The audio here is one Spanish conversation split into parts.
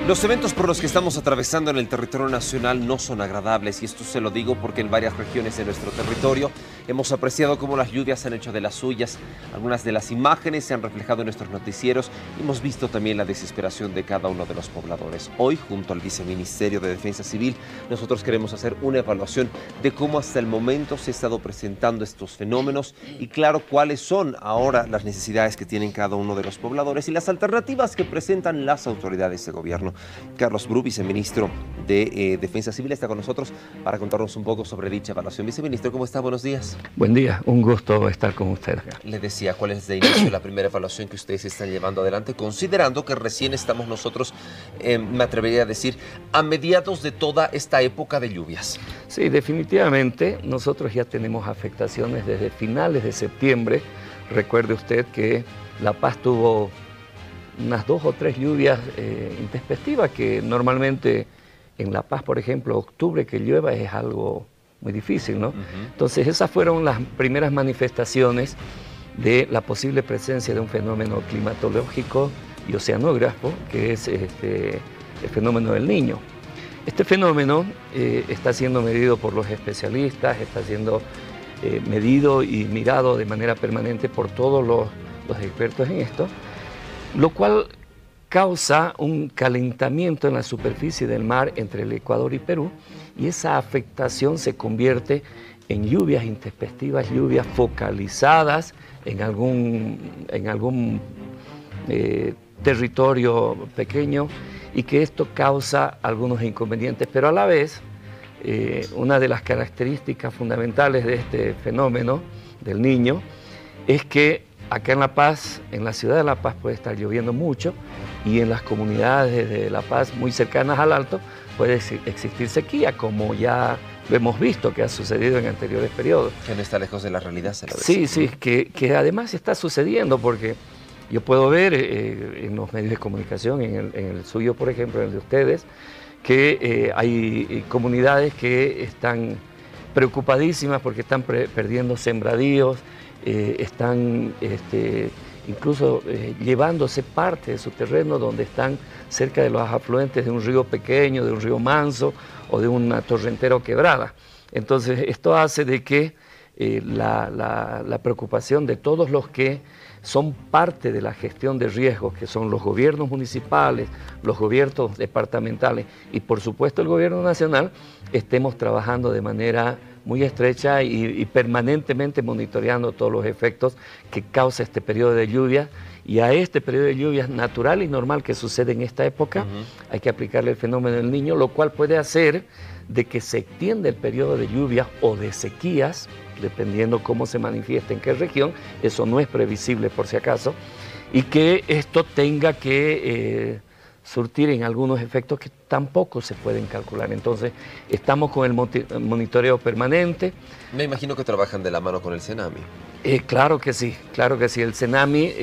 Los eventos por los que estamos atravesando en el territorio nacional no son agradables, y esto se lo digo porque en varias regiones de nuestro territorio hemos apreciado cómo las lluvias han hecho de las suyas. Algunas de las imágenes se han reflejado en nuestros noticieros y hemos visto también la desesperación de cada uno de los pobladores. Hoy, junto al Viceministerio de Defensa Civil, nosotros queremos hacer una evaluación de cómo hasta el momento se han estado presentando estos fenómenos y, claro, cuáles son ahora las necesidades que tienen cada uno de los pobladores y las alternativas que presentan las autoridades de gobierno. Carlos Bru, viceministro de Defensa Civil, está con nosotros para contarnos un poco sobre dicha evaluación. Viceministro, ¿cómo está? Buenos días. Buen día, un gusto estar con usted. Le decía, ¿cuál es de inicio la primera evaluación que ustedes están llevando adelante, considerando que recién estamos nosotros, me atrevería a decir, a mediados de toda esta época de lluvias? Sí, definitivamente nosotros ya tenemos afectaciones desde finales de septiembre. Recuerde usted que La Paz tuvo unas 2 o 3 lluvias intempestivas, que normalmente en La Paz, por ejemplo, octubre que llueva es algo muy difícil, ¿no? Entonces esas fueron las primeras manifestaciones de la posible presencia de un fenómeno climatológico y oceanógrafo, que es el fenómeno del Niño. Este fenómeno está siendo medido por los especialistas, está siendo medido y mirado de manera permanente por todos los expertos en esto, lo cual causa un calentamiento en la superficie del mar entre el Ecuador y Perú, y esa afectación se convierte en lluvias intempestivas, lluvias focalizadas en algún territorio pequeño, y que esto causa algunos inconvenientes, pero a la vez una de las características fundamentales de este fenómeno del Niño es que acá en La Paz, en la ciudad de La Paz, puede estar lloviendo mucho, y en las comunidades de La Paz muy cercanas al Alto puede existir sequía, como ya lo hemos visto que ha sucedido en anteriores periodos. Que no está lejos de la realidad, se lo decía. Sí, que además está sucediendo, porque yo puedo ver en los medios de comunicación, en el suyo, por ejemplo, en el de ustedes, que hay comunidades que están preocupadísimas porque están perdiendo sembradíos, están incluso llevándose parte de su terreno donde están cerca de los afluentes de un río pequeño, de un río manso o de una torrentera o quebrada. Entonces esto hace de que la preocupación de todos los que son parte de la gestión de riesgos, que son los gobiernos municipales, los gobiernos departamentales y por supuesto el gobierno nacional, estemos trabajando de manera muy estrecha y permanentemente monitoreando todos los efectos que causa este periodo de lluvia. Y a este periodo de lluvias natural y normal que sucede en esta época, hay que aplicarle el fenómeno del Niño, lo cual puede hacer de que se extienda el periodo de lluvias o de sequías, dependiendo cómo se manifieste en qué región. Eso no es previsible por si acaso, y que esto tenga que surtir en algunos efectos que tampoco se pueden calcular. Entonces, estamos con el monitoreo permanente. Me imagino que trabajan de la mano con el CENAMI. Claro que sí, claro que sí. El CENAMI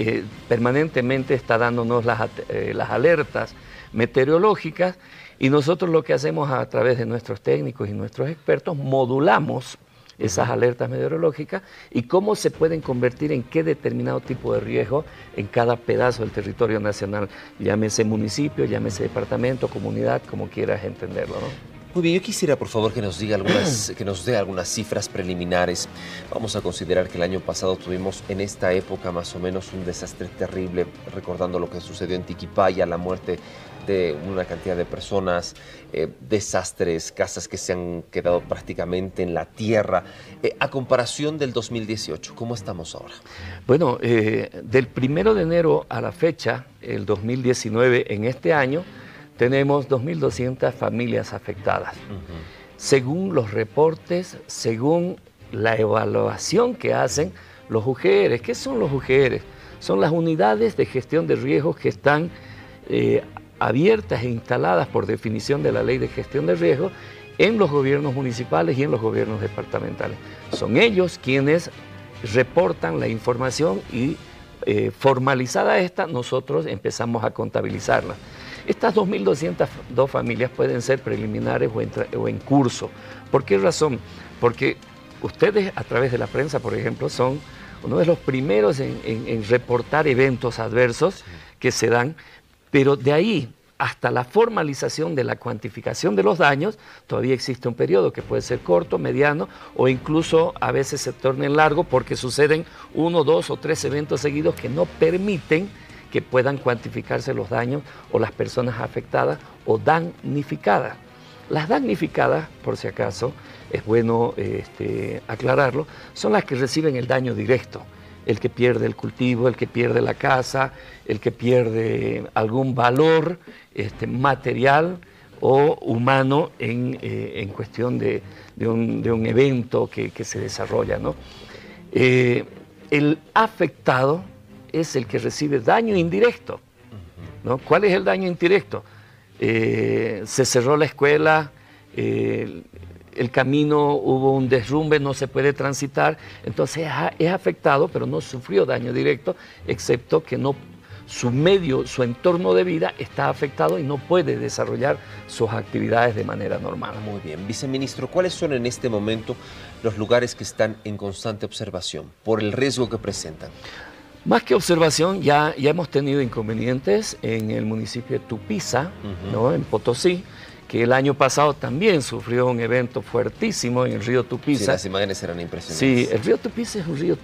permanentemente está dándonos las alertas meteorológicas, y nosotros lo que hacemos a través de nuestros técnicos y nuestros expertos, modulamos esas alertas meteorológicas y cómo se pueden convertir en qué determinado tipo de riesgo en cada pedazo del territorio nacional, llámese municipio, llámese departamento, comunidad, como quieras entenderlo, ¿no? Muy bien, yo quisiera, por favor, que nos dé algunas cifras preliminares. Vamos a considerar que el año pasado tuvimos en esta época más o menos un desastre terrible, recordando lo que sucedió en Tiquipaya, la muerte de una cantidad de personas, desastres, casas que se han quedado prácticamente en la tierra. A comparación del 2018, ¿cómo estamos ahora? Bueno, del 1 de enero a la fecha, el 2019, en este año, tenemos 2.200 familias afectadas. Según los reportes, según la evaluación que hacen los UGR. ¿Qué son los UGR? Son las unidades de gestión de riesgos que están abiertas e instaladas por definición de la Ley de Gestión de Riesgos en los gobiernos municipales y en los gobiernos departamentales. Son ellos quienes reportan la información y formalizada esta, nosotros empezamos a contabilizarla. Estas 2.202 familias pueden ser preliminares o en curso. ¿Por qué razón? Porque ustedes, a través de la prensa, por ejemplo, son uno de los primeros en reportar eventos adversos que se dan, pero de ahí hasta la formalización de la cuantificación de los daños, todavía existe un periodo que puede ser corto, mediano o incluso a veces se torne largo porque suceden 1, 2 o 3 eventos seguidos que no permiten que puedan cuantificarse los daños o las personas afectadas o damnificadas. Las damnificadas, por si acaso, es bueno aclararlo, son las que reciben el daño directo. El que pierde el cultivo, el que pierde la casa, el que pierde algún valor material o humano en cuestión de un evento que se desarrolla, ¿no? El afectado es el que recibe daño indirecto, ¿no? ¿Cuál es el daño indirecto? Se cerró la escuela, el camino, hubo un derrumbe, no se puede transitar, entonces es afectado, pero no sufrió daño directo, excepto que su medio, su entorno de vida está afectado y no puede desarrollar sus actividades de manera normal. Muy bien. Viceministro, ¿cuáles son en este momento los lugares que están en constante observación por el riesgo que presentan? Más que observación, ya hemos tenido inconvenientes en el municipio de Tupiza, ¿no? En Potosí, que el año pasado también sufrió un evento fuertísimo en el río Tupiza. Sí, las imágenes eran impresionantes. Sí, el río Tupiza es un río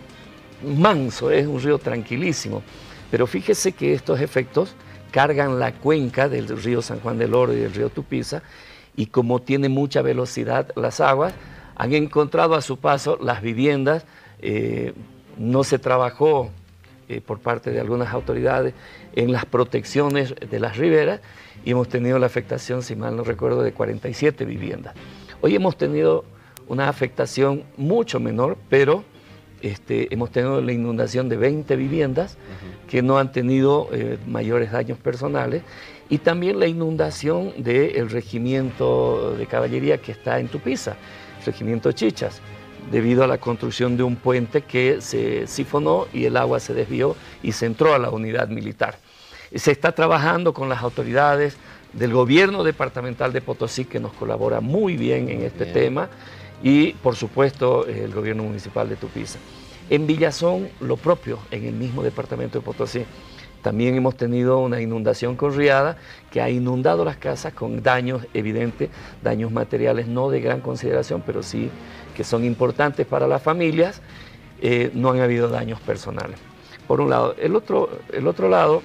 manso, es un río tranquilísimo, pero fíjese que estos efectos cargan la cuenca del río San Juan del Oro y del río Tupiza, y como tiene mucha velocidad las aguas, han encontrado a su paso las viviendas, no se trabajó por parte de algunas autoridades en las protecciones de las riberas y hemos tenido la afectación, si mal no recuerdo, de 47 viviendas. Hoy hemos tenido una afectación mucho menor, pero hemos tenido la inundación de 20 viviendas que no han tenido mayores daños personales, y también la inundación del regimiento de caballería que está en Tupiza, el regimiento Chichas, debido a la construcción de un puente que se sifonó y el agua se desvió y se entró a la unidad militar. Se está trabajando con las autoridades del gobierno departamental de Potosí, que nos colabora muy bien en este tema, y por supuesto el gobierno municipal de Tupiza. En Villazón, lo propio, en el mismo departamento de Potosí. También hemos tenido una inundación con riada que ha inundado las casas con daños evidentes, daños materiales no de gran consideración, pero sí que son importantes para las familias. No han habido daños personales. Por un lado. El otro lado,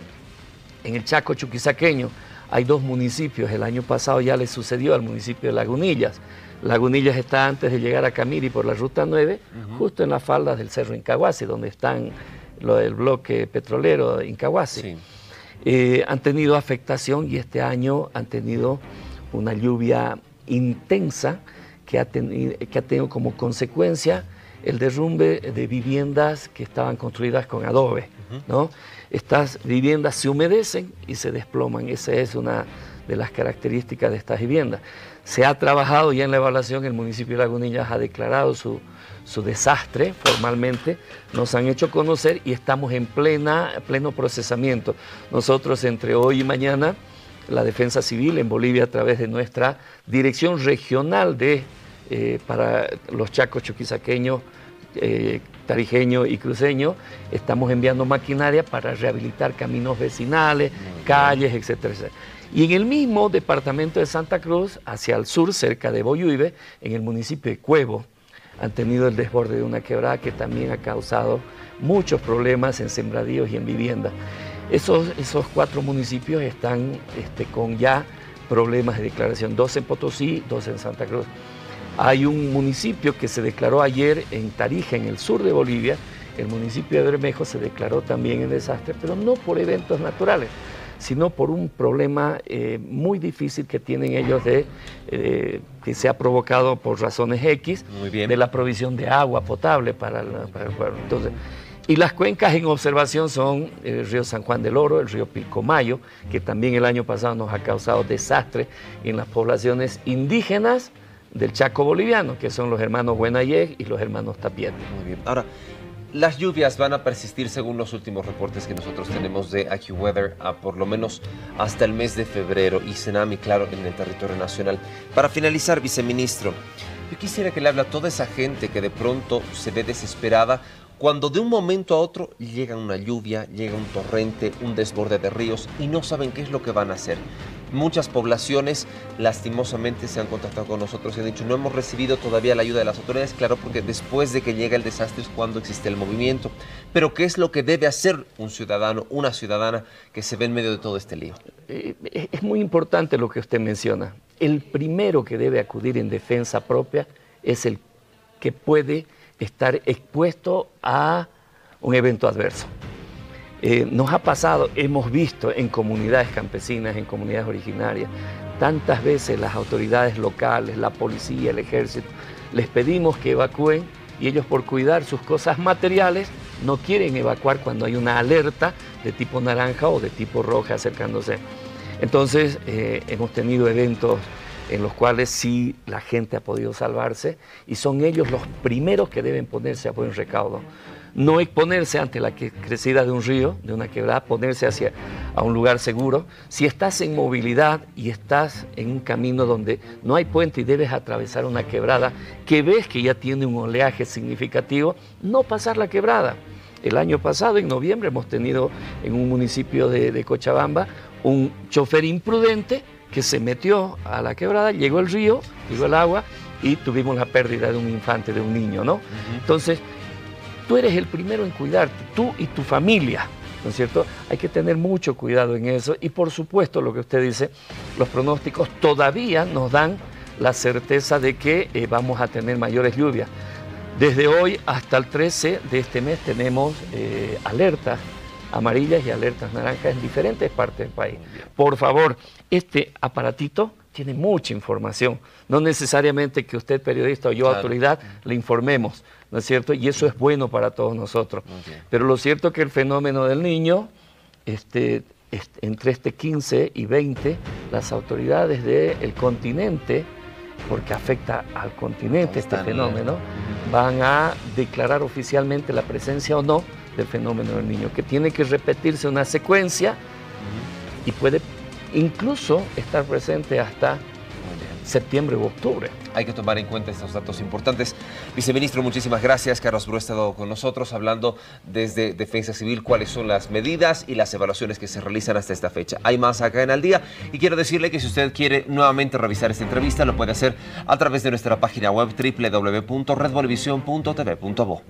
en el Chaco chuquisaqueño, hay 2 municipios. El año pasado ya le sucedió al municipio de Lagunillas. Lagunillas está antes de llegar a Camiri por la Ruta 9, justo en las faldas del Cerro Incahuasi, donde están el bloque petrolero de Incahuasi. Sí. Han tenido afectación y este año han tenido una lluvia intensa que ha tenido como consecuencia el derrumbe de viviendas que estaban construidas con adobe, ¿no? Estas viviendas se humedecen y se desploman. Esa es una de las características de estas viviendas. Se ha trabajado ya en la evaluación, el municipio de Lagunillas ha declarado su desastre formalmente, nos han hecho conocer y estamos en pleno procesamiento. Nosotros entre hoy y mañana, la Defensa Civil en Bolivia, a través de nuestra Dirección Regional para los Chacos chuquisaqueños, tarijeño y cruceño, estamos enviando maquinaria para rehabilitar caminos vecinales, calles, etcétera, etcétera. Y en el mismo departamento de Santa Cruz, hacia el sur, cerca de Boyuibe, en el municipio de Cuevo, han tenido el desborde de una quebrada que también ha causado muchos problemas en sembradíos y en viviendas. Esos 4 municipios están con ya problemas de declaración, 2 en Potosí, 2 en Santa Cruz. Hay un municipio que se declaró ayer en Tarija, en el sur de Bolivia, el municipio de Bermejo se declaró también en desastre, pero no por eventos naturales, sino por un problema muy difícil que tienen ellos que se ha provocado por razones X, de la provisión de agua potable para el pueblo. Entonces, y las cuencas en observación son el río San Juan del Oro, el río Pilcomayo, que también el año pasado nos ha causado desastre en las poblaciones indígenas del Chaco boliviano, que son los hermanos Buenayeg y los hermanos Tapiete. Muy bien. Ahora, las lluvias van a persistir según los últimos reportes que nosotros tenemos de AccuWeather por lo menos hasta el mes de febrero y Senami, claro, en el territorio nacional. Para finalizar, viceministro, yo quisiera que le hable a toda esa gente que de pronto se ve desesperada cuando de un momento a otro llega una lluvia, llega un torrente, un desborde de ríos y no saben qué es lo que van a hacer. Muchas poblaciones lastimosamente se han contactado con nosotros y han dicho no hemos recibido todavía la ayuda de las autoridades, claro, porque después de que llega el desastre es cuando existe el movimiento. Pero ¿qué es lo que debe hacer un ciudadano, una ciudadana que se ve en medio de todo este lío? Es muy importante lo que usted menciona. El primero que debe acudir en defensa propia es el que puede estar expuesto a un evento adverso. Nos ha pasado, hemos visto en comunidades campesinas, en comunidades originarias, tantas veces las autoridades locales, la policía, el ejército, les pedimos que evacúen y ellos por cuidar sus cosas materiales no quieren evacuar cuando hay una alerta de tipo naranja o de tipo roja acercándose. Entonces hemos tenido eventos en los cuales sí la gente ha podido salvarse y son ellos los primeros que deben ponerse a buen recaudo. No exponerse ante la crecida de un río, de una quebrada, ponerse a un lugar seguro. Si estás en movilidad y estás en un camino donde no hay puente y debes atravesar una quebrada, que ves que ya tiene un oleaje significativo, no pasar la quebrada. El año pasado, en noviembre, hemos tenido en un municipio de Cochabamba un chofer imprudente que se metió a la quebrada, llegó el río, llegó el agua y tuvimos la pérdida de un infante, de un niño, ¿no? Entonces, tú eres el primero en cuidarte, tú y tu familia, ¿no es cierto? Hay que tener mucho cuidado en eso y por supuesto lo que usted dice, los pronósticos todavía nos dan la certeza de que vamos a tener mayores lluvias. Desde hoy hasta el 13 de este mes tenemos alertas amarillas y alertas naranjas en diferentes partes del país. Por favor, este aparatito tiene mucha información, no necesariamente que usted periodista o yo autoridad le informemos, ¿no es cierto? Y eso es bueno para todos nosotros. Pero lo cierto es que el fenómeno del Niño, entre este 15 y 20, las autoridades del continente, porque afecta al continente este fenómeno, van a declarar oficialmente la presencia o no del fenómeno del Niño, que tiene que repetirse una secuencia y puede incluso estar presente hasta septiembre u octubre. Hay que tomar en cuenta estos datos importantes. Viceministro, muchísimas gracias. Carlos Bru ha estado con nosotros hablando desde Defensa Civil cuáles son las medidas y las evaluaciones que se realizan hasta esta fecha. Hay más acá en Al Día y quiero decirle que si usted quiere nuevamente revisar esta entrevista lo puede hacer a través de nuestra página web www.redbolivisión.tv.bo.